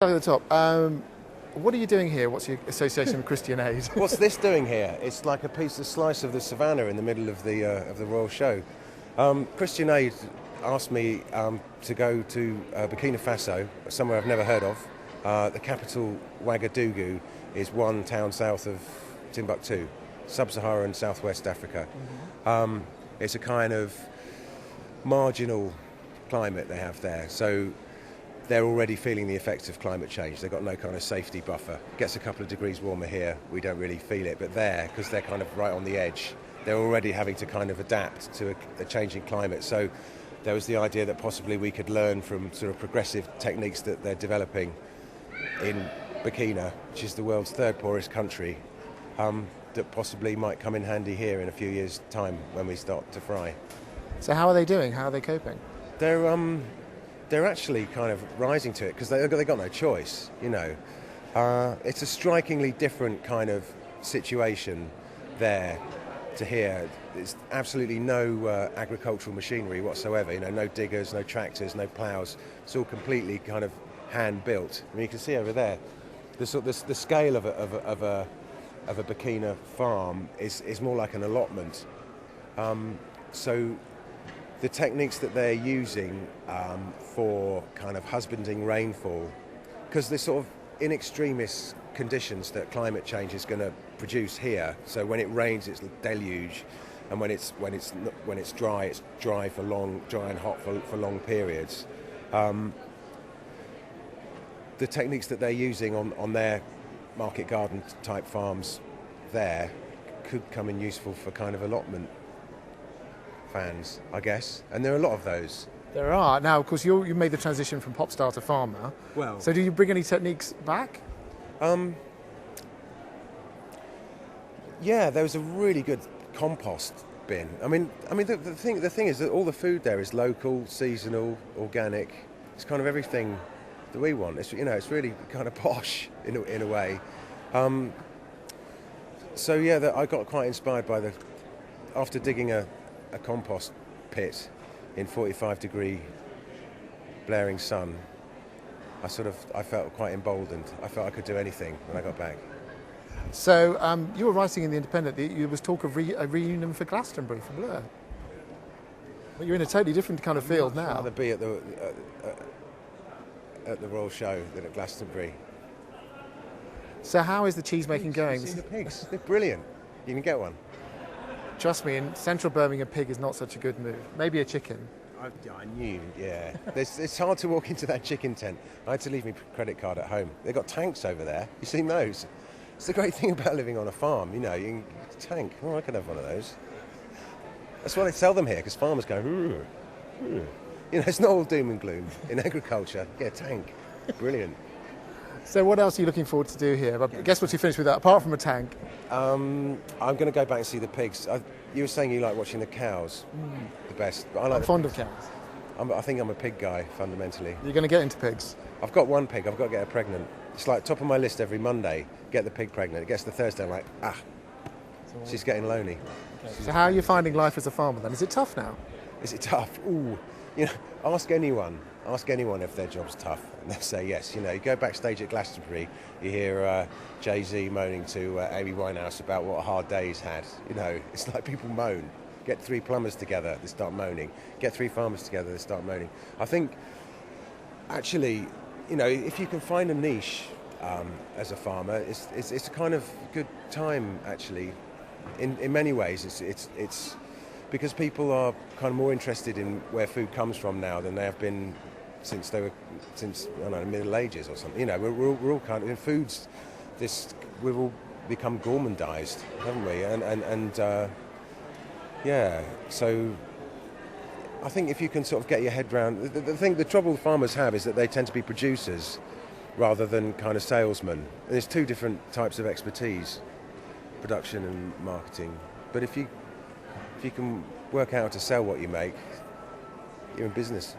At the top, what are you doing here? What's your association with Christian Aid? What's this doing here? It's like a slice of the savannah in the middle of the Royal Show. Christian Aid asked me to go to Burkina Faso, somewhere I've never heard of. The capital, Ouagadougou, is one town south of Timbuktu, sub-Saharan Southwest Africa. Mm-hmm. It's a kind of marginal climate they have there, so they're already feeling the effects of climate change. They've got no kind of safety buffer. It gets a couple of degrees warmer here, we don't really feel it, but there, because they're kind of right on the edge, they're already having to kind of adapt to a changing climate. So there was the idea that possibly we could learn from sort of progressive techniques that they're developing in Burkina, which is the world's third poorest country, that possibly might come in handy here in a few years' time when we start to fry. So how are they doing? How are they coping? They're actually kind of rising to it because they've got no choice, you know. It's a strikingly different kind of situation there to here. There's absolutely no agricultural machinery whatsoever, you know, no diggers, no tractors, no ploughs. It's all completely kind of hand-built. I mean, you can see over there, the scale of a Burkina farm is more like an allotment. So the techniques that they're using for kind of husbanding rainfall, because they're sort of in extremis conditions that climate change is going to produce here. So when it rains, it's a deluge, and when it's dry, it's dry and hot for long periods. The techniques that they're using on their market garden type farms there could come in useful for kind of allotment fans, I guess, and there are a lot of those. There are. Now, of course, you made the transition from pop star to farmer. Well, so do you bring any techniques back? Yeah, there was a really good compost bin. I mean, the thing is that all the food there is local, seasonal, organic. It's kind of everything that we want. It's, you know, it's really kind of posh in a way. So yeah, I got quite inspired by after digging a compost pit in 45-degree blaring sun. I felt quite emboldened. I felt I could do anything when I got back. So you were writing in the Independent that there was talk of a reunion for Glastonbury for Blur. But you're in a totally different kind of field now. I'd rather be at the Royal Show than at Glastonbury. So how is the cheese making going? You've seen the pigs? They're brilliant. You can get one. Trust me, in central Birmingham, a pig is not such a good move. Maybe a chicken. I knew, yeah. It's hard to walk into that chicken tent. I had to leave my credit card at home. They've got tanks over there. You seen those? It's the great thing about living on a farm, you know, you can get a tank. Oh, I could have one of those. That's why they sell them here, because farmers go, ooh. You know, it's not all doom and gloom in agriculture. Get a tank. Brilliant. So what else are you looking forward to do here? I guess once you finish with that, apart from a tank? I'm going to go back and see the pigs. You were saying you like watching the cows the best. But I'm fond of cows. I think I'm a pig guy, fundamentally. You're going to get into pigs? I've got one pig. I've got to get her pregnant. It's like top of my list every Monday, get the pig pregnant. It gets to Thursday, I'm like, she's getting lonely. Okay. So how are you finding life as a farmer then? Is it tough now? Is it tough? Ooh, you know, ask anyone if their job's tough, and they'll say yes. You know, you go backstage at Glastonbury, you hear Jay-Z moaning to Amy Winehouse about what a hard day he's had. You know, it's like people moan. Get 3 plumbers together, they start moaning. Get 3 farmers together, they start moaning. I think, actually, you know, if you can find a niche as a farmer, it's a kind of good time, actually. In many ways, it's because people are kind of more interested in where food comes from now than they have been since I don't know, the Middle Ages or something. You know, we're all kind of in foods. We've all become gourmandized, haven't we? Yeah. So I think if you can sort of get your head around the trouble farmers have is that they tend to be producers rather than kind of salesmen. And there's 2 different types of expertise: production and marketing. But if you can work out how to sell what you make, you're in business.